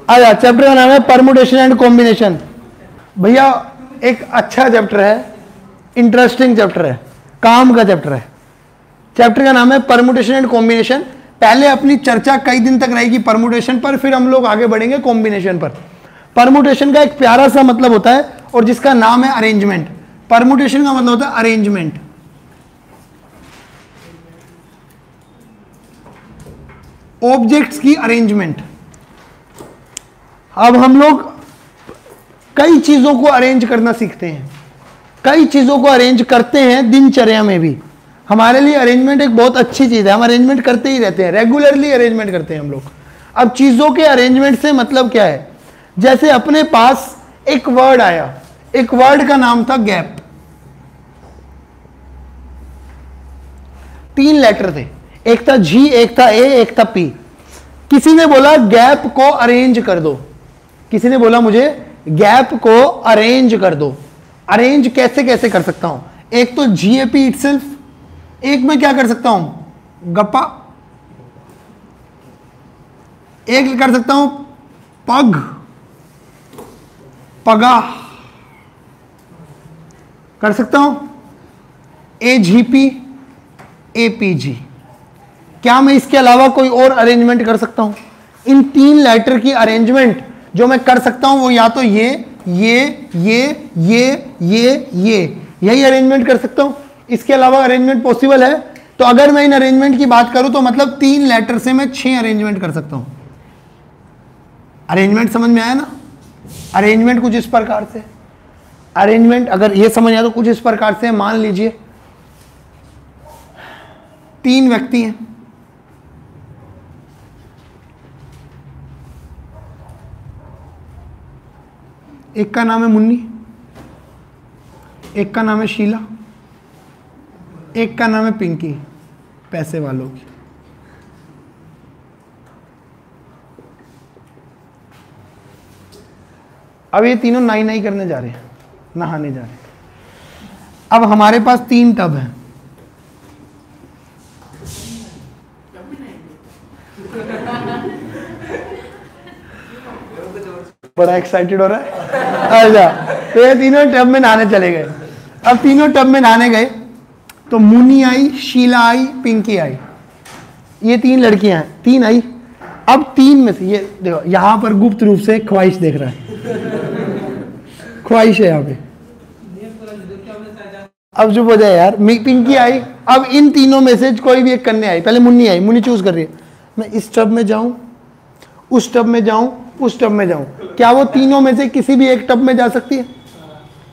आया चैप्टर का नाम है परमुटेशन एंड कॉम्बिनेशन। भैया एक अच्छा चैप्टर है, इंटरेस्टिंग चैप्टर है, काम का चैप्टर है। चैप्टर का नाम है परमुटेशन एंड कॉम्बिनेशन। पहले अपनी चर्चा कई दिन तक रहेगी परमुटेशन पर, फिर हम लोग आगे बढ़ेंगे कॉम्बिनेशन पर। परमुटेशन का एक प्यारा सा मतलब होता है और जिसका नाम है अरेंजमेंट। परमुटेशन का मतलब होता है अरेंजमेंट, ऑब्जेक्ट्स की अरेंजमेंट। अब हम लोग कई चीजों को अरेंज करना सीखते हैं, कई चीजों को अरेंज करते हैं दिनचर्या में भी। हमारे लिए अरेंजमेंट एक बहुत अच्छी चीज है, हम अरेंजमेंट करते ही रहते हैं, रेगुलरली अरेंजमेंट करते हैं हम लोग। अब चीजों के अरेंजमेंट से मतलब क्या है, जैसे अपने पास एक वर्ड आया, एक वर्ड का नाम था गैप। 3 लेटर थे, एक था जी, एक था ए, एक था पी। किसी ने बोला गैप को अरेंज कर दो, किसी ने बोला मुझे गैप को अरेंज कर दो। अरेंज कैसे कैसे कर सकता हूं, एक तो जीएपी इटसेल्फ, एक में क्या कर सकता हूं गप्पा, एक कर सकता हूं पग, पगा कर सकता हूं, एजीपी, एपीजी। क्या मैं इसके अलावा कोई और अरेंजमेंट कर सकता हूं? इन 3 लेटर की अरेंजमेंट जो मैं कर सकता हूं वो या तो ये यही अरेंजमेंट कर सकता हूं। इसके अलावा अरेंजमेंट पॉसिबल है? तो अगर मैं इन अरेंजमेंट की बात करूं तो मतलब 3 लेटर से मैं 6 अरेंजमेंट कर सकता हूं। अरेंजमेंट समझ में आया ना? अरेंजमेंट कुछ इस प्रकार से, अरेंजमेंट अगर ये समझ आया तो कुछ इस प्रकार से, मान लीजिए 3 व्यक्ति हैं, एक का नाम है मुन्नी, एक का नाम है शीला, एक का नाम है पिंकी, पैसे वालों की। अब ये तीनों नाई नाई करने जा रहे हैं, नहाने जा रहे हैं। अब हमारे पास 3 टब हैं, बड़ा एक्साइटेड हो रहा है। अच्छा, तो ये तीनों टब में नहाने चले गए। अब तीनों टब में नहाने गए तो मुन्नी आई, शीला आई, पिंकी आई, ये 3 लड़कियां हैं, 3 आई। अब 3 में से ये देखो, यहां पर गुप्त रूप से ख्वाहिश देख रहा है, ख्वाहिश है यहाँ पे। अब चुप हो जाए यार, पिंकी आई। अब इन तीनों में से कोई भी एक करने आई, पहले मुन्नी आई, मुन्नी चूज कर रही है, मैं इस टब में जाऊं, उस टब में जाऊं, उस टब में जाऊं। क्या वो तीनों में से किसी भी एक टब में जा सकती है?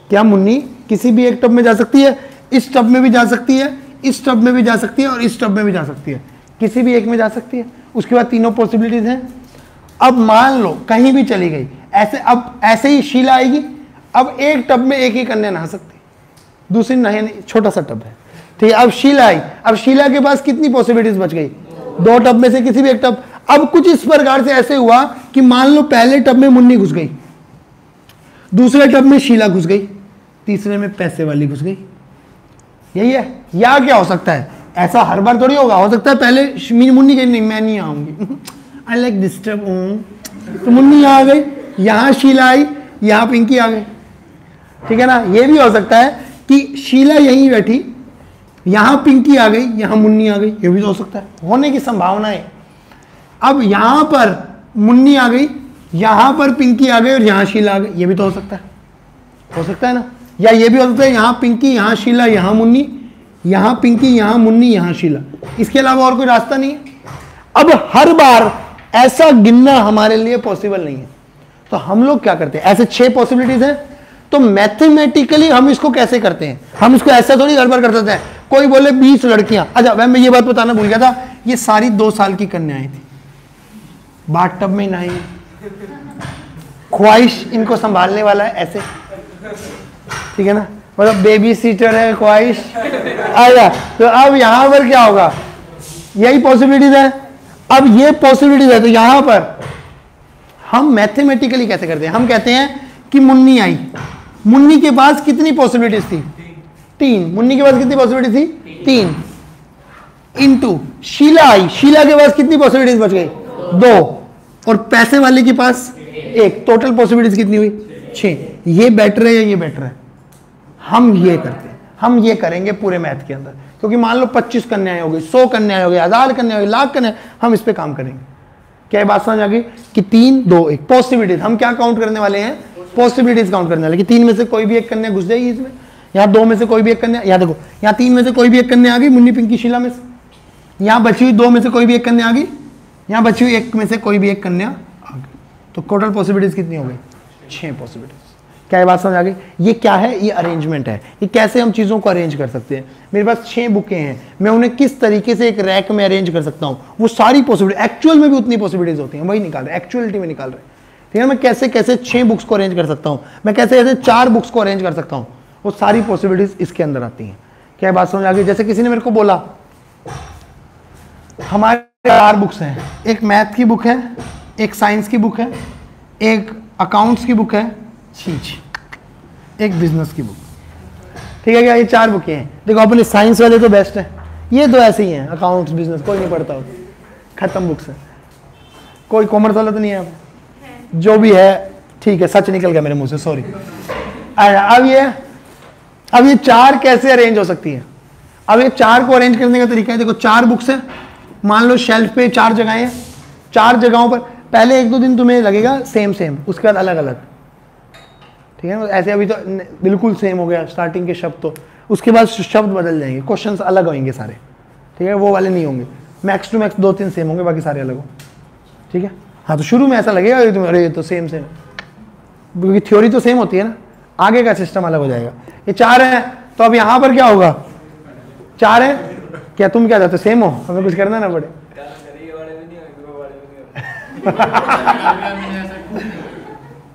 क्या मुन्नी किसी भी एक टब में जा सकती है? इस टब में भी जा सकती है, इस टब में भी जा सकती है और इस टब में भी जा सकती है, किसी भी एक में जा सकती है। उसके बाद तीनों पॉसिबिलिटीज हैं। अब मान लो कहीं भी चली गई ऐसे, अब ऐसे ही शीला आएगी। अब एक टब में एक ही कन्या नहा सकती, दूसरी नहा नहीं, छोटा सा टब है, ठीक है। अब शीला आई, अब शीला के पास कितनी पॉसिबिलिटीज बच गई? 2 टब में से किसी भी एक टब। अब कुछ इस प्रकार से ऐसे हुआ कि मान लो पहले टब में मुन्नी घुस गई, दूसरे टब में शीला घुस गई, तीसरे में पैसे वाली घुस गई। यही है। या क्या हो सकता है, ऐसा हर बार थोड़ी होगा, हो सकता है पहले मुन्नी कही नहीं मैं नहीं आऊंगी, आई लाइक डिस्टर्ब, तो मुन्नी यहाँ आ गई, यहाँ शीला आई, यहाँ पिंकी आ गई, ठीक है ना। ये भी हो सकता है कि शीला यहीं बैठी, यहाँ पिंकी आ गई, यहाँ मुन्नी आ गई, ये भी तो हो सकता है, होने की संभावना है। अब यहाँ पर मुन्नी आ गई, यहाँ पर पिंकी आ गई और यहाँ शीला आ गई, ये भी तो हो सकता है ना। या ये भी हो सकता है यहाँ पिंकी, यहाँ शीला, यहाँ मुन्नी, यहाँ पिंकी, यहाँ मुन्नी, यहाँ शीला, इसके अलावा और कोई रास्ता नहीं है। अब हर बार ऐसा गिनना हमारे लिए पॉसिबल नहीं है, तो हम लोग क्या करते हैं, ऐसे 6 पॉसिबिलिटीज हैं, तो मैथमेटिकली हम इसको कैसे करते हैं, हम इसको ऐसा थोड़ी गड़बड़ कर देते हैं। कोई बोले 20 लड़कियां, अच्छा मैं ये बात बताना भूल गया था, ये सारी 2 साल की कन्याएं थी, बाथ टब में नहाई, ख्वाहिश इनको संभालने वाला है ऐसे, ठीक है ना, मतलब बेबी सीटर है ख्वाहिश। आया, तो अब यहां पर क्या होगा, यही पॉसिबिलिटीज है। अब ये पॉसिबिलिटीज है, तो यहां पर हम मैथमेटिकली कैसे करते हैं, हम कहते हैं कि मुन्नी आई, मुन्नी के पास कितनी पॉसिबिलिटीज थी? 3। मुन्नी के पास कितनी पॉसिबिलिटी थी? 3 इंटू शीला आई, शीला के पास कितनी पॉसिबिलिटीज बच गई? 2। और पैसे वाले के पास एक, टोटल पॉसिबिलिटीज कितनी हुई 6। ये बेटर है या ये बेटर है? हम ये करते हैं, हम ये करेंगे पूरे मैथ के अंदर, क्योंकि मान लो 25 कन्याएं हो गई, 100 कन्याएं हो गई, 1000 कन्याएं हो गई, लाख कन्याएं, हम इस पे काम करेंगे। क्या ये बात समझ आ गई कि 3 2 1 पॉसिबिलिटीज, हम क्या काउंट करने वाले हैं? पॉसिबिलिटीज काउंट करने वाले कि 3 में से कोई भी एक कन्या घुस जाएगी इसमें, यहाँ 2 में से कोई भी एक कन्या, यहाँ देखो यहाँ 3 में से कोई भी एक कन्या आ गई मुन्नी पिंकी शीला में से, यहाँ बची हुई 2 में से कोई भी एक कन्या आ गई, यहाँ बची हुई 1 में से कोई भी एक कन्या आ गई, तो टोटल पॉसिबिलिटीज कितनी हो गई? 6 पॉसिबिलिटीज। क्या ये बात समझ आ गई? ये क्या है? ये अरेंजमेंट है, ये कैसे हम चीज़ों को अरेंज कर सकते हैं। मेरे पास 6 बुकें हैं, मैं उन्हें किस तरीके से एक रैक में अरेंज कर सकता हूँ, वो सारी पॉसिबिलिटी, एक्चुअल में भी उतनी पॉसिबिलिटीज होती हैं, वही निकाल रहे, एक्चुअलिटी में निकाल रहे, ठीक है। मैं कैसे कैसे 6 बुक्स को अरेंज कर सकता हूँ, मैं कैसे कैसे 4 बुक्स को अरेंज कर सकता हूँ, वो सारी पॉसिबिलिटीज इसके अंदर आती हैं। क्या बात समझ आ गई? जैसे किसी ने मेरे को बोला हमारे 4 बुक्स हैं, एक मैथ की बुक है, एक साइंस की बुक है, एक अकाउंट्स की बुक है, एक बिजनेस की बुक, ठीक है क्या? ये 4 बुकें हैं। देखो अपने साइंस वाले तो बेस्ट है, ये तो ऐसे ही हैं, अकाउंट्स बिजनेस कोई नहीं पढ़ता हो, खत्म बुक्स है। कोई कॉमर्स वाला तो नहीं है? जो भी है ठीक है, सच निकल गया मेरे मुंह से, सॉरी। अब ये 4 कैसे अरेंज हो सकती है? अब ये 4 को अरेंज करने का तरीका है, देखो 4 बुक्स है, मान लो शेल्फ पे 4 जगहें हैं, 4 जगहों पर पहले 1-2 दिन तुम्हें लगेगा सेम, उसके बाद अलग अलग, ठीक है। ऐसे अभी तो बिल्कुल सेम हो गया स्टार्टिंग के शब्द, तो उसके बाद शब्द बदल जाएंगे, क्वेश्चंस अलग होंगे सारे, ठीक है, वो वाले नहीं होंगे, मैक्स टू मैक्स 2-3 सेम होंगे, बाकी सारे अलग हो, ठीक है। हाँ, तो शुरू में ऐसा लगेगा अरे ये तो सेम, क्योंकि थ्योरी तो सेम होती है ना, आगे का सिस्टम अलग हो जाएगा। ये 4 है, तो अब यहाँ पर क्या होगा? 4 है, क्या तुम क्या चाहते हो? सेम हो, हमें कुछ करना ना पड़े।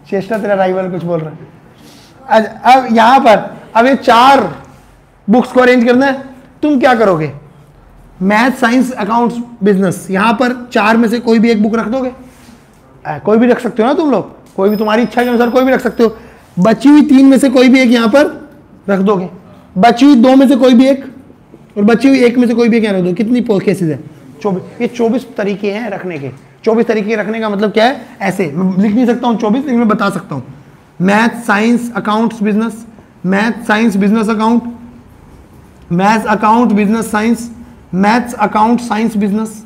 चेष्टा तेरा राइवल कुछ बोल रहा है। अब यहाँ पर अब ये 4 बुक्स को अरेंज करना है, तुम क्या करोगे? मैथ, साइंस, अकाउंट्स, बिजनेस, यहाँ पर 4 में से कोई भी एक बुक रख दोगे, कोई भी रख सकते हो ना तुम लोग, कोई भी तुम्हारी इच्छा के अनुसार कोई भी रख सकते हो। बची हुई 3 में से कोई भी एक यहाँ पर रख दोगे, बची हुई 2 में से कोई भी एक, और बची हुई 1 में से कोई भी एक यहाँ रख दो। कितनी केसेस है? 24। ये 24 तरीके हैं रखने के। 24 तरीके रखने का मतलब क्या है? ऐसे लिख नहीं सकता हूँ 24, लेकिन मैं बता सकता हूँ। Math, science, accounts, business, math, science, business, account, maths, account, business, science, maths, account, science, business,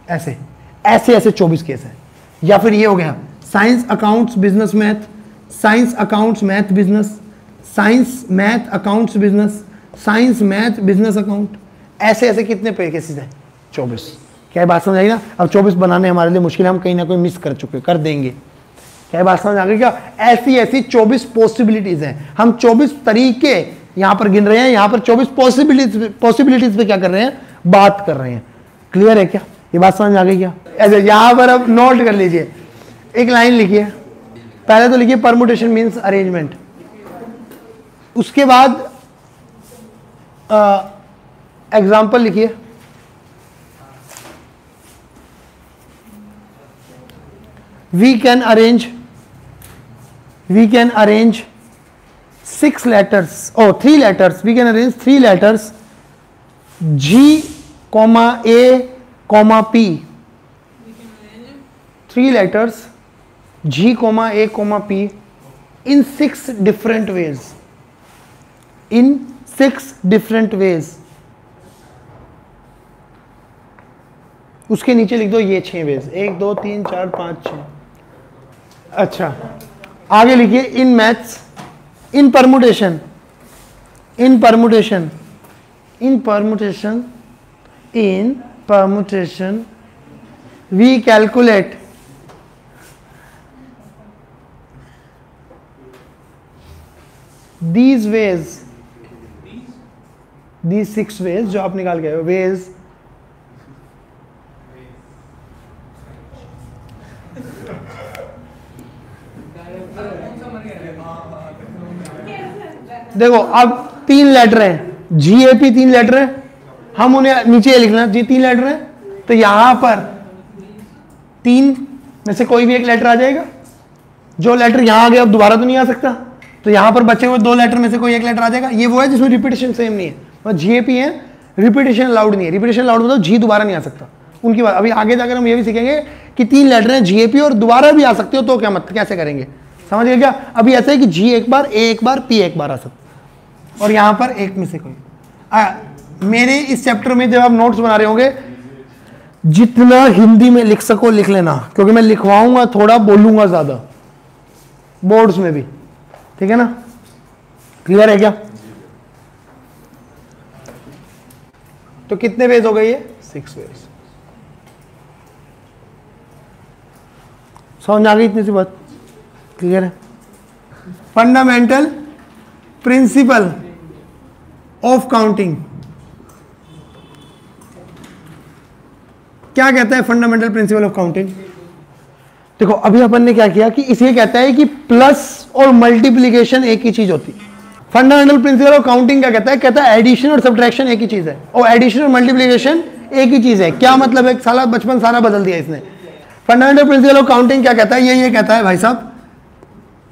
ऐसे ऐसे ऐसे 24 केस है। या फिर ये हो गया science, accounts, business, math, science, accounts, math, business, science, math, accounts, business, science, math, business, account, ऐसे ऐसे कितने केसेस हैं? 24। क्या बात समझ आई ना? अब 24 बनाने हमारे लिए मुश्किल है, हम कहीं ना कोई मिस कर चुके, कर देंगे। क्या बात समझ आ गई? क्या ऐसी ऐसी 24 पॉसिबिलिटीज हैं, हम 24 तरीके यहां पर गिन रहे हैं, यहां पर 24 पॉसिबिलिटीज पे क्या कर रहे हैं? बात कर रहे हैं। क्लियर है क्या? ये बात समझ आ गई क्या? ऐसे यहां पर अब नोट कर लीजिए, एक लाइन लिखिए, पहले तो लिखिए परमुटेशन मीन्स अरेंजमेंट, उसके बाद एग्जाम्पल लिखिए, we can arrange 6 letters, 3 letters, we can arrange 3 letters G, A, P, 3 letters G, A, P in 6 different ways, in 6 different ways। उसके नीचे लिख दो ये 6 वेज, 1 2 3 4 5 6। अच्छा, आगे लिखिए in maths, in permutation, in permutation, in permutation, in permutation we calculate these ways, these 6 ways जो आप निकाल के ways, देखो अब 3 लेटर हैं, GAP 3 लेटर है, हम उन्हें नीचे लिखना जी 3 लेटर है, तो यहां पर 3 में से कोई भी एक लेटर आ जाएगा, जो लेटर यहां आ गया अब दोबारा तो नहीं आ सकता, तो यहां पर बचे हुए 2 लेटर में से कोई एक लेटर आ जाएगा। ये वो है जिसमें रिपीटेशन सेम नहीं है, GAP है, रिपीटेशन अलाउड नहीं है। रिपीटेशन अलाउड मतलब जी दोबारा नहीं आ सकता, उनकी बात। अभी आगे जाकर हम ये भी सीखेंगे कि 3 लेटर हैं जीएपी और दोबारा भी आ सकते हो तो क्या मतलब कैसे करेंगे, समझ गए क्या। अभी ऐसा है कि जी एक बार, ए एक बार, पी एक बार आ सकता और यहां पर एक में से कोई। मेरे इस चैप्टर में जब आप नोट्स बना रहे होंगे जितना हिंदी में लिख सको लिख लेना, क्योंकि मैं लिखवाऊंगा थोड़ा, बोलूंगा ज्यादा बोर्ड्स में भी, ठीक है ना। क्लियर है क्या। तो कितने पेज हो गए ये 6 पेज। समझ आ गई इतनी सी बात, क्लियर है। फंडामेंटल प्रिंसिपल ऑफ काउंटिंग क्या कहता है। फंडामेंटल प्रिंसिपल ऑफ काउंटिंग देखो अभी अपन ने क्या किया कि इसे कहता है कि प्लस और मल्टीप्लीकेशन एक ही चीज होती है। फंडामेंटल प्रिंसिपल ऑफ काउंटिंग क्या कहता है, कहता है एडिशन और सब्ट्रैक्शन एक ही चीज है और एडिशन और मल्टीप्लीकेशन एक ही चीज है। क्या मतलब है, साला बचपन सारा बदल दिया इसने। फंडामेंटल प्रिंसिपल ऑफ काउंटिंग क्या कहता है, ये कहता है भाई साहब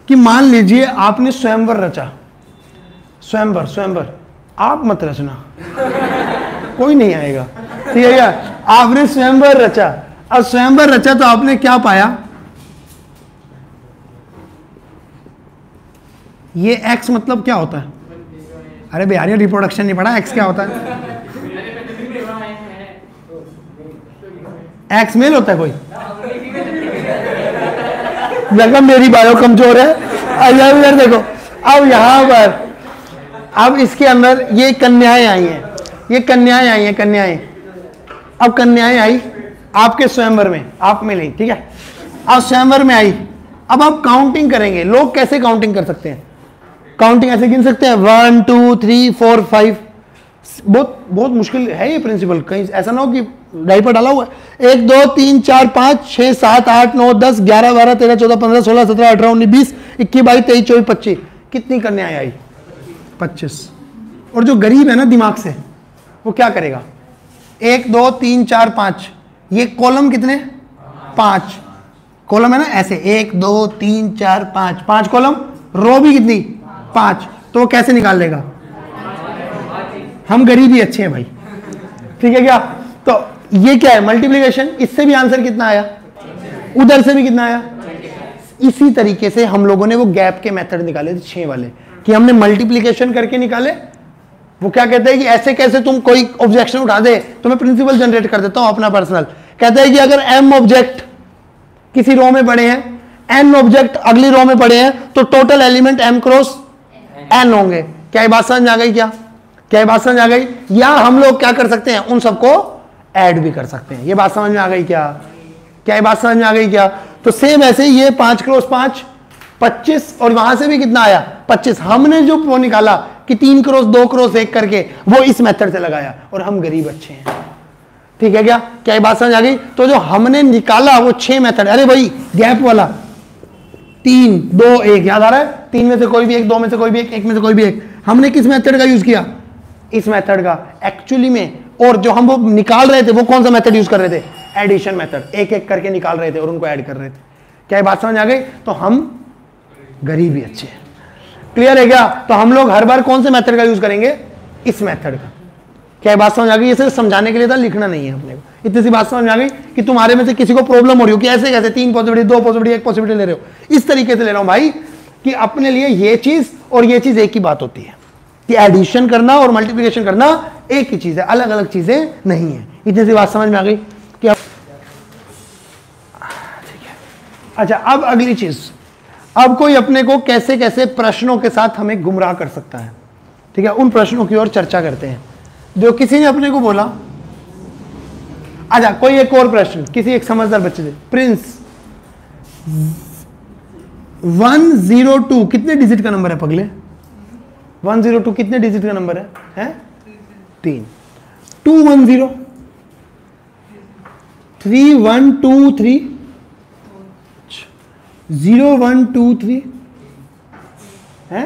कि मान लीजिए आपने स्वयंवर रचा, स्वयंवर आप मत रचना कोई नहीं आएगा, ठीक है क्या। आपने स्वयंवर रचा, अब स्वयंवर रचा तो आपने क्या पाया, ये एक्स मतलब क्या होता है। अरे बिहारी रिप्रोडक्शन नहीं पढ़ा, एक्स क्या होता है। एक्स मेल होता है कोई, लगा मेरी बायो कमजोर है। इधर देखो, अब यहां पर अब इसके अंदर ये कन्याएं आई हैं, ये कन्याएं आई हैं, कन्याएं। अब कन्याएं आई आपके स्वयंवर में, आप में नहीं, ठीक है। अब स्वयंवर में आई, अब आप काउंटिंग करेंगे। लोग कैसे काउंटिंग कर सकते हैं, काउंटिंग ऐसे गिन सकते हैं 1 2 3 4 5। बहुत बहुत मुश्किल है ये प्रिंसिपल, कहीं ऐसा ना हो कि डाइपर डाला हुआ है। 1 2 3 4 5 6 7 8 9 10 11 12 13 14 15 16 17 18 19 20 21 22 23 24 25। कितनी कन्याएं आई, 25। और जो गरीब है ना दिमाग से, वो क्या करेगा, 1 2 3 4 5, ये कॉलम कितने 5 कॉलम है ना, ऐसे 1 2 3 4 5 5 कॉलम, रो भी कितनी 5, तो वो कैसे निकाल लेगा। हम गरीब ही अच्छे हैं भाई, ठीक है क्या। तो ये क्या है मल्टीप्लिकेशन, इससे भी आंसर कितना आया, उधर से भी कितना आया। इसी तरीके से हम लोगों ने वो गैप के मेथड निकाले थे 6 वाले, कि हमने मल्टीप्लिकेशन करके निकाले। वो क्या कहते हैं कि ऐसे कैसे तुम कोई ऑब्जेक्शन उठा दे, तो मैं प्रिंसिपल जनरेट कर देता हूं अपना पर्सनल। कहता है कि अगर m ऑब्जेक्ट किसी रो में पड़े हैं, n ऑब्जेक्ट अगली रो में पड़े हैं, तो total element m cross n होंगे। क्या ये बात समझ आ गई, क्या ये बात समझ आ गई। या हम लोग क्या कर सकते हैं, उन सबको ऐड भी कर सकते हैं। ये बात समझ में आ गई क्या ये बात समझ में आ गई क्या। तो सेम ऐसे ये 5 क्रॉस 5 25, और वहां से भी कितना आया 25। हमने जो वो निकाला कि 3 क्रॉस 2 क्रॉस 1 करके, वो इस मेथड से लगाया, और हम गरीब अच्छे हैं, ठीक है क्या ये बात समझ आ गई। तो जो हमने निकाला वो 6 मेथड, अरे भाई गैप वाला 3 2 1 याद आ रहा है, 3 में से कोई भी एक, 2 में से कोई भी एक, 1 में से कोई भी एक। हमने किस मेथड का यूज किया, इस मेथड का एक्चुअली में। और जो हम वो निकाल रहे थे वो कौन सा मेथड यूज कर रहे थे, एडिशन मेथड, एक एक करके निकाल रहे थे और उनको ऐड कर रहे थे। क्या ये बात समझ आ गई। तो हम गरीब ही अच्छे हैं, क्लियर है क्या। तो हम लोग हर बार कौन से मेथड का यूज करेंगे, इस मेथड का। क्या ये बात समझ आ गई। ये सिर्फ समझाने के लिए था, लिखना नहीं है अपने को। इतनी सी बात समझ आ गई कि तुम्हारे में से किसी को प्रॉब्लम हो रही हो कि ऐसे कैसे 3 पॉसिबिलिटी 2 पॉसिबिलिटी 1 पॉसिबिलिटी ले रहे हो, इस तरीके से ले रहा हूं भाई कि अपने लिए ये चीज और ये चीज एक ही बात होती है, कि एडिशन करना और मल्टीप्लिकेशन करना एक ही चीज है, अलग अलग चीजें नहीं है। इतनी सी बात समझ में आ गई कि अब ठीक है। अच्छा अब अगली चीज, अब कोई अपने को कैसे कैसे प्रश्नों के साथ हमें गुमराह कर सकता है, ठीक है। उन प्रश्नों की ओर चर्चा करते हैं। जो किसी ने अपने को बोला, अच्छा कोई एक और प्रश्न किसी एक समझदार बच्चे से, प्रिंस 102 कितने डिजिट का नंबर है पगले, 102 कितने डिजिट का नंबर है 3। 210 3123 0123 है,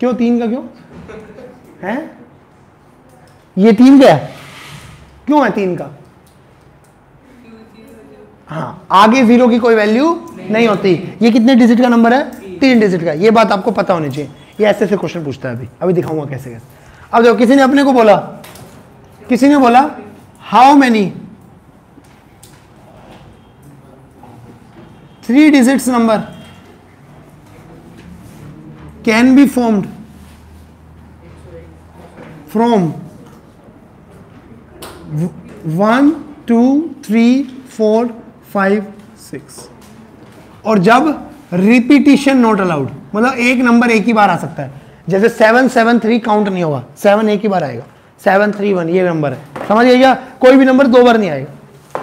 क्यों 3 का क्यों है, ये 3 का है, क्यों है 3 का। हाँ आगे 0 की कोई वैल्यू नहीं होती। ये कितने डिजिट का नंबर है, 3 डिजिट का। ये बात आपको पता होनी चाहिए। ये ऐसे ऐसे क्वेश्चन पूछता है, अभी दिखाऊंगा कैसे कैसे। अब देखो किसी ने अपने को बोला, किसी ने बोला how many 3 digits number can be formed from 1 2 3 4 5 6 और जब रिपीटिशन नॉट अलाउड, मतलब एक नंबर एक ही बार आ सकता है। जैसे 773 काउंट नहीं होगा, 7 एक ही बार आएगा, 731 ये नंबर है, समझ गया? कोई भी नंबर 2 बार नहीं आएगा।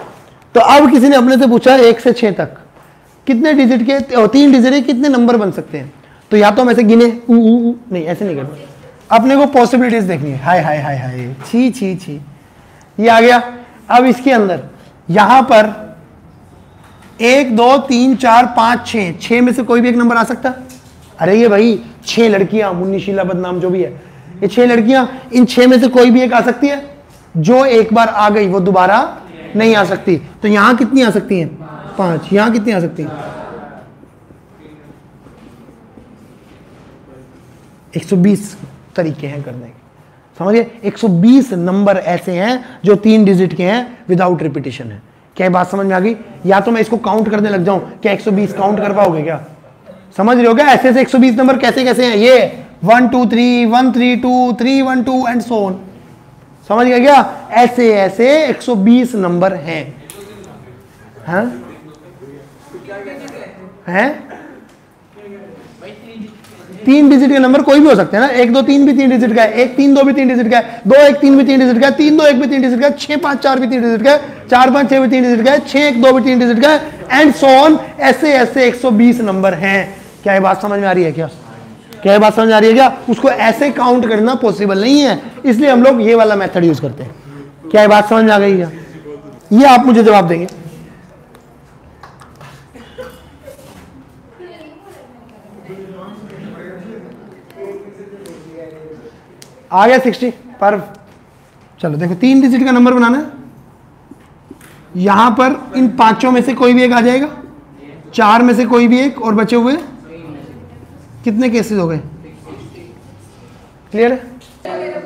तो अब किसी ने अपने से पूछा 1 से 6 तक कितने डिजिट के, 3 डिजिट के कितने नंबर बन सकते हैं? तो या तो हम ऐसे गिने नहीं, ऐसे नहीं करना, अपने को पॉसिबिलिटीज देखनी है। हाय हाय हाय हाय, छी छी छी, ये आ गया। अब इसके अंदर यहां पर 1 2 3 4 5 6, 6 में से कोई भी एक नंबर आ सकता? अरे ये भाई 6 लड़कियां, मुन्नी शीला बदनाम जो भी है, ये 6 लड़कियां, इन 6 में से कोई भी एक आ सकती है? जो एक बार आ गई वो दोबारा नहीं आ सकती। तो यहां कितनी आ सकती हैं? 5। यहां कितनी आ सकती हैं? 120 तरीके हैं करने के, समझिए? 120 नंबर ऐसे हैं जो 3 डिजिट के हैं विदाउट रिपीटिशन है। क्या बात समझ में आ गई? या तो मैं इसको काउंट करने लग जाऊं, क्या 120 काउंट कर पाओगे क्या? समझ रहे हो क्या? ऐसे ऐसे 120 नंबर कैसे कैसे हैं ये? 1 2 3 1 3 2 3 1 2 एंड सो ऑन। समझ गया क्या? ऐसे ऐसे 120 नंबर हैं। हाँ हैं 3 डिजिट के नंबर कोई भी हो सकते हैं ना। 1 2 3 भी 3 डिजिट का है, 1 3 2 भी 3 डिजिट का है, 2 1 3 भी 3 डिजिट का है, 3 2 1 भी 3 डिजिट का है, 6 5 4 भी 3 डिजिट का है, 4 5 6 भी 3 डिजिट का है, 6 1 2 भी 3 डिजिट का है एंड सो ऑन। ऐसे ऐसे 120 नंबर हैं। क्या ये बात समझ में आ रही है क्या? क्या ये बात समझ आ रही है क्या? उसको ऐसे काउंट करना पॉसिबल नहीं है, इसलिए हम लोग ये वाला मेथड यूज करते हैं। क्या ये बात समझ में आ गई क्या? ये आप मुझे जवाब देंगे। आ गया 60 पर। चलो देखो 3 डिजिट का नंबर बनाना है। यहां पर इन 5 में से कोई भी एक आ जाएगा, 4 में से कोई भी एक, और बचे हुए कितने केसेस हो गए? क्लियर है?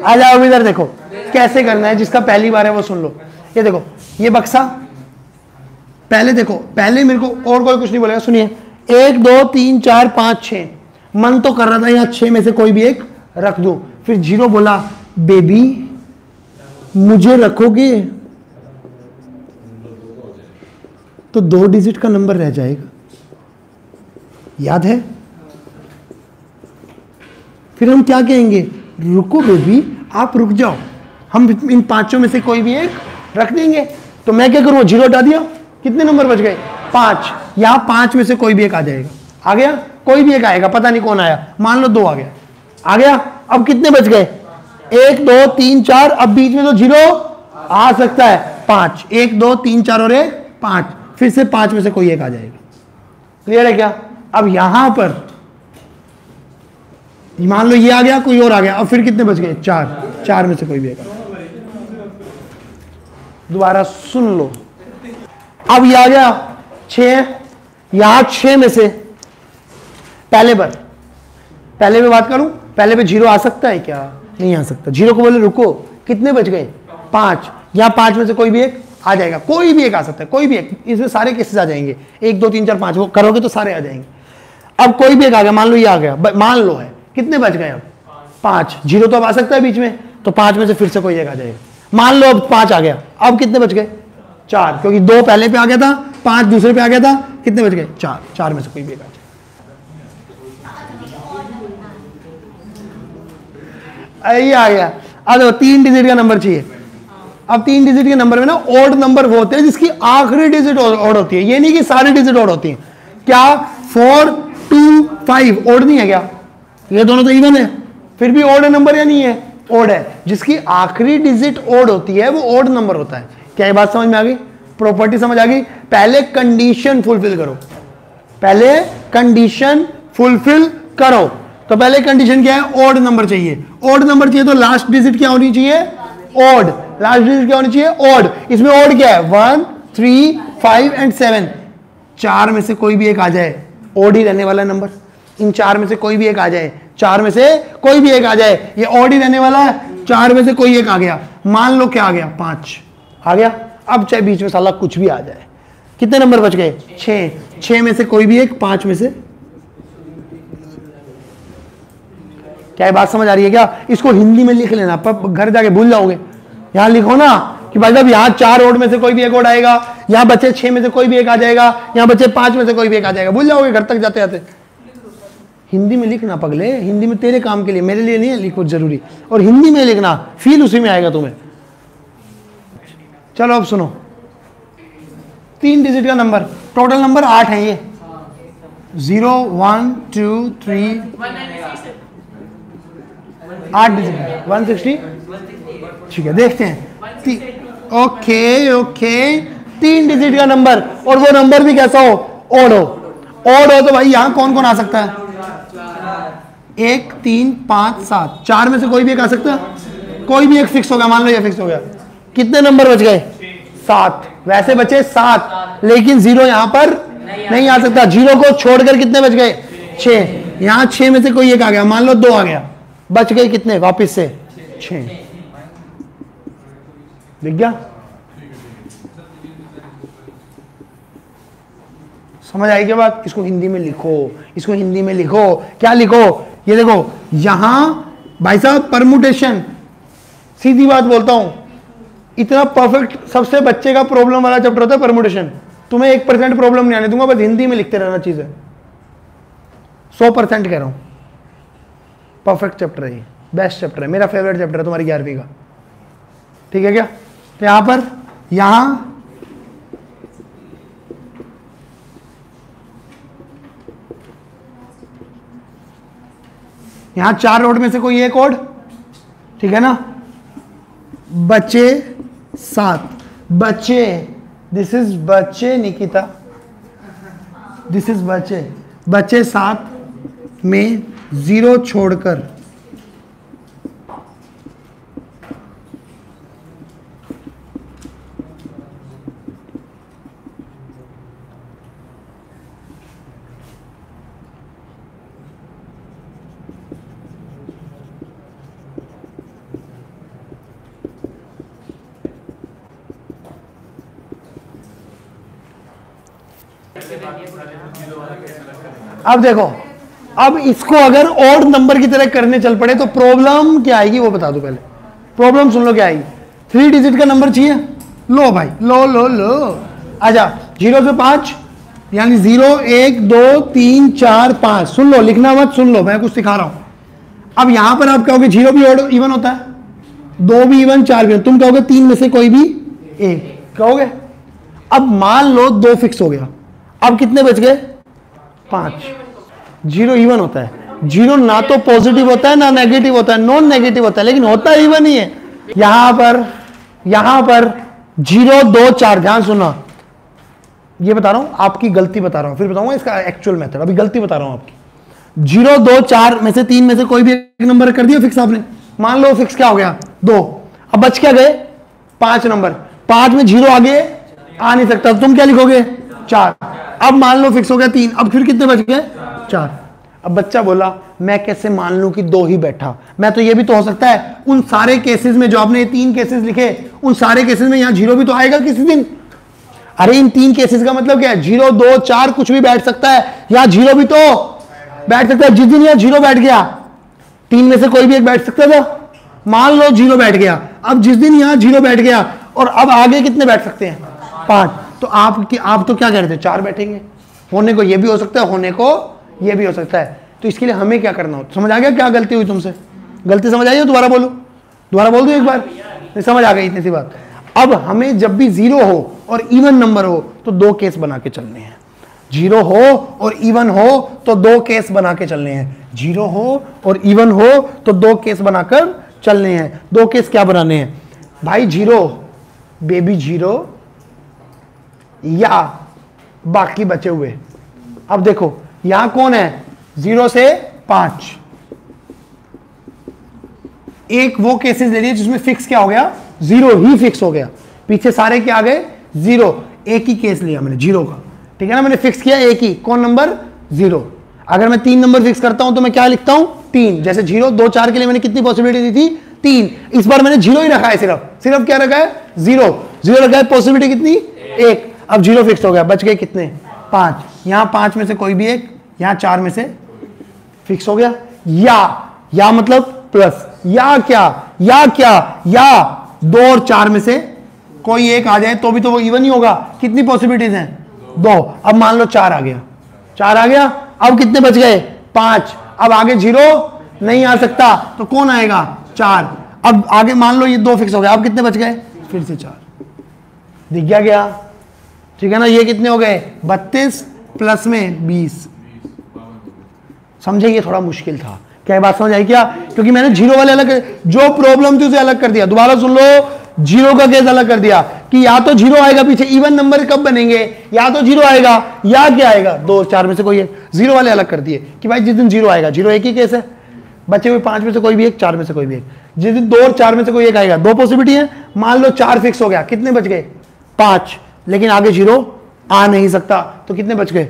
आ जाओ इधर, देखो कैसे करना है। जिसका पहली बार है वो सुन लो। ये देखो, ये बक्सा पहले देखो, पहले मेरे को और कोई कुछ नहीं बोलेगा। सुनिए, 1 2 3 4 5 6, मन तो कर रहा था यहाँ 6 में से कोई भी एक रख दो। फिर 0 बोला, बेबी मुझे रखोगे तो 2 डिजिट का नंबर रह जाएगा, याद है? फिर हम क्या कहेंगे? रुको बेबी, आप रुक जाओ, हम इन 5 में से कोई भी एक रख देंगे। तो मैं क्या करूँ? 0 हटा दिया, कितने नंबर बच गए? 5। यहां 5 में से कोई भी एक आ जाएगा। आ गया? कोई भी एक आएगा, पता नहीं कौन आया, मान लो 2 आ गया। आ गया? अब कितने बच गए? 1 2 3 4, अब बीच में तो 0 आ सकता है, 5। 1 2 3 4 और 1 5, फिर से 5 में से कोई एक आ जाएगा। क्लियर है क्या? अब यहां पर मान लो ये आ गया, कोई और आ गया, अब फिर कितने बच गए? 4। 4 में से कोई भी एक आ गया। दोबारा सुन लो, अब ये आ गया 6, यहां 6 में से पहले पे बात करूं, पहले पे 0 आ सकता है क्या? नहीं आ सकता। 0 को बोले रुको, कितने बच गए? 5। यहां 5 में से कोई भी एक आ जाएगा, कोई भी एक आ सकता है, कोई भी एक, इसमें सारे केसेस आ जाएंगे। 1 2 3 4 5 वो करोगे तो सारे आ जाएंगे। अब कोई भी एक आ गया, मान लो ये आ गया, मान लो है, कितने बच गए? अब 5। 0 तो अब आ सकता है बीच में, तो 5 में से फिर से कोई एक आ जाएगा। मान लो अब 5 आ गया, अब कितने बच गए? 4, क्योंकि 2 पहले पे आ गया था, 5 दूसरे पे आ गया था, कितने बच गए? 4। 4 में से कोई भी एक आ जाएगा। ये आ गया। अब 3 डिजिट का नंबर चाहिए। अब 3 डिजिट के नंबर में ना ऑड नंबर वो होते हैं जिसकी आखिरी डिजिट ऑड होती है। ये नहीं कि सारी डिजिट ऑड होती है। क्या 4 2 5 ऑड नहीं है क्या? ये दोनों तो इवन है, फिर भी ऑड नंबर या नहीं है? ऑड है। जिसकी आखिरी डिजिट ऑड होती है वो ऑड नंबर होता है। क्या ये बात समझ में आ गई? प्रॉपर्टी समझ आ गई? पहले कंडीशन फुलफिल करो, पहले कंडीशन फुलफिल करो। तो पहले कंडीशन क्या है? ऑड नंबर चाहिए। ऑड नंबर चाहिए तो लास्ट डिजिट क्या होनी चाहिए? ऑड। लास्ट डिजिट क्या होनी चाहिए? ऑड। इसमें ऑड क्या है? 1 3 5 एंड 7। 4 में से कोई भी एक आ जाए, ऑड ही रहने वाला नंबर। इन 4 में से कोई भी एक आ जाए, 4 में से कोई भी एक आ जाए, ये ऑड ही रहने वाला है। 4 में से कोई एक आ गया, मान लो क्या आ गया? 5 आ गया। अब चाहे बीच में साला कुछ भी आ जाए, कितने नंबर बच गए? 6। 6 में से कोई भी एक, 5 में से। क्या ये बात समझ आ रही है क्या? इसको हिंदी में लिख लेना, पर घर जाके भूल जाओगे। यहां लिखो ना कि भाई साहब यहाँ 4 ओड में से कोई भी एक ओड आएगा, यहाँ बचे 6 में से कोई भी एक आ जाएगा, यहाँ बचे 5 में से कोई भी एक आ जाएगा। भूल जाओगे घर तक जाते जाते। हिंदी में लिखना पगले, हिंदी में तेरे काम के लिए, मेरे लिए नहीं है लिखो जरूरी। और हिंदी में लिखना, फील उसी में आएगा तुम्हें। चलो अब सुनो, 3 डिजिट का नंबर, टोटल नंबर 8 है ये। 0 1 2 3 8 डिजिट 160। ठीक है, देखते हैं। ओके 3 डिजिट का नंबर, और वो नंबर भी कैसा हो? ओड हो। ओड हो तो भाई यहां कौन कौन आ सकता है? 1 3 5 7, 4 में से कोई भी एक आ सकता है। कोई भी एक फिक्स हो गया, मान लो ये फिक्स हो गया। कितने नंबर बच गए? 7। वैसे बचे 7, लेकिन 0 यहां पर नहीं आ सकता। 0 को छोड़कर कितने बच गए? 6। यहां 6 में से कोई एक आ गया, मान लो 2 आ गया, बच गए कितने वापस से? 6। दिख गया? समझ आई क्या बात? इसको हिंदी में लिखो, इसको हिंदी में लिखो। क्या लिखो? ये देखो यहां भाई साहब परमुटेशन, सीधी बात बोलता हूं, इतना परफेक्ट सबसे बच्चे का प्रॉब्लम वाला चैप्टर होता है परमुटेशन। तुम्हें 1% प्रॉब्लम नहीं आने दूंगा, बस हिंदी में लिखते रहना चीजें। 100% कह रहा हूं, परफेक्ट चैप्टर है ये, बेस्ट चैप्टर है, मेरा फेवरेट चैप्टर है तुम्हारी 11वीं का। ठीक है क्या? तो यहां पर यहां 4 ओड में से कोई एक ओड, ठीक है ना? बच्चे 7, बच्चे, दिस इज बच्चे निकिता, दिस इज बच्चे 7 में 0 छोड़कर अब देखो, अब इसको अगर ऑड नंबर की तरह करने चल पड़े तो प्रॉब्लम क्या आएगी वो बता दो पहले। प्रॉब्लम सुन लो क्या आएगी। 3 डिजिट का नंबर चाहिए, लो भाई, लो आजा। 0 से 5 यानी 0 1 2 3 4 5। सुन लो, लिखना मत, सुन लो, मैं कुछ सिखा रहा हूं। अब यहां पर आप कहोगे 0 भी ऑड इवन होता है, 2 भी इवन, 4 भी। तुम कहोगे 3 में से कोई भी एक कहोगे। अब मान लो 2 फिक्स हो गया, अब कितने बच गए? 5। 0 इवन होता है। 0 ना तो पॉजिटिव होता है ना नेगेटिव होता है, नॉन नेगेटिव होता है, लेकिन होता इवन ही है। यहां पर 0 2 4, ध्यान सुनना, ये बता रहा हूं, आपकी गलती बता रहा हूं, फिर बताऊंगा इसका एक्चुअल मेथड। अभी गलती बता रहा हूं आपकी। 0 2 4 में से 3 में से कोई भी एक नंबर कर दिया फिक्स आपने। मान लो फिक्स क्या हो गया? 2। अब बच क्या गए? 5 नंबर। 5 में 0 आगे आ नहीं सकता, तुम क्या लिखोगे? 4। अब मान लो फिक्स हो गया 3, अब फिर कितने बच गए? 4। अब बच्चा बोला मैं कैसे मान लूं कि 2 ही बैठा? मैं तो ये भी तो हो सकता है उन सारे केसेस में जो आपने 3 केसेस लिखे, उन सारे केसेस में यहां 0 भी तो आएगा किसी दिन। अरे इन 3 केसेस का मतलब क्या है? 0 2 4 कुछ भी बैठ सकता है, यहां 0 भी तो बैठ सकता है। जिस दिन यहां 0 बैठ गया, 3 में से कोई भी एक बैठ सकता था। मान लो 0 बैठ गया, अब जिस दिन यहां 0 बैठ गया और अब आगे कितने बैठ सकते हैं? 5। तो आप तो क्या कह रहे थे? 4 बैठेंगे। होने को ये भी हो सकता है, होने को ये भी हो सकता है। तो इसके लिए हमें क्या करना हो? समझ आ गया क्या गलती हुई तुमसे? गलती समझ आई हो? दोबारा बोलो, दोबारा बोल दो एक बार। नहीं समझ आ गई इतनी सी बात। अब हमें जब भी 0 हो और इवन नंबर हो तो 2 केस बना के चलने हैं। 0 हो और इवन हो तो 2 केस बना के चलने हैं। 0 हो और इवन हो तो 2 केस बनाकर चलने हैं। 2 केस क्या बनाने हैं भाई? 0 बेबी 0 या बाकी बचे हुए। अब देखो यहां कौन है? 0 से 5। एक वो केसेस ले लिए जिसमें फिक्स क्या हो गया? 0 ही फिक्स हो गया। पीछे सारे क्या आ गए? 0। एक ही केस लिया मैंने 0 का, ठीक है ना? मैंने फिक्स किया एक ही, कौन नंबर? 0। अगर मैं 3 नंबर फिक्स करता हूं तो मैं क्या लिखता हूं? 3। जैसे 0 2 4 के लिए मैंने कितनी पॉसिबिलिटी दी थी? 3। इस बार मैंने 0 ही रखा है, सिर्फ क्या रखा है? 0 रखा है। पॉसिबिलिटी कितनी? 1। अब 0 फिक्स हो गया, बच गए कितने? 5, यहां 5 में से कोई भी एक, यहां 4 में से फिक्स हो गया। या मतलब प्लस, या क्या, या 2 और 4 में से कोई एक आ जाए तो भी तो वो इवन ही होगा। कितनी पॉसिबिलिटीज हैं? 2। अब मान लो 4 आ गया, अब कितने बच गए? 5। अब आगे 0 नहीं आ सकता, तो कौन आएगा? 4। अब आगे मान लो ये 2 फिक्स हो गया, अब कितने बच गए? फिर से 4। दिख गया? ठीक है ना? ये कितने हो गए? 32 प्लस में 20। समझे? ये थोड़ा मुश्किल था। क्या बात समझ आई क्या? क्योंकि मैंने जीरो वाले अलग, जो प्रॉब्लम थी उसे अलग कर दिया। दोबारा सुन लो, जीरो का केस अलग कर दिया कि या तो जीरो आएगा पीछे, इवन नंबर कब बनेंगे? या तो जीरो आएगा या क्या आएगा? 2 और 4 में से कोई एक। जीरो वाले अलग कर दिए कि भाई जिस दिन जीरो आएगा, जीरो एक ही केस है, बचे हुए 5 में से कोई भी एक, 4 में से कोई भी एक। जिस दिन 2 और 4 में से कोई एक आएगा, 2 पॉसिबिलिटी है। मान लो 4 फिक्स हो गया, कितने बच गए? 5। लेकिन आगे जीरो आ नहीं सकता, तो कितने बच गए?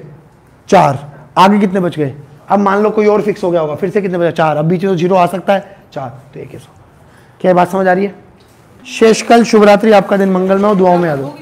4। आगे कितने बच गए? अब मान लो कोई और फिक्स हो गया होगा, फिर से कितने बचा? 4। अब बीच में जीरो आ सकता है, 4, तो एक केस हो। क्या बात समझ आ रही है? शेष कल शुभ रात्रि, आपका दिन मंगलमय हो, दुआओं में याद हो।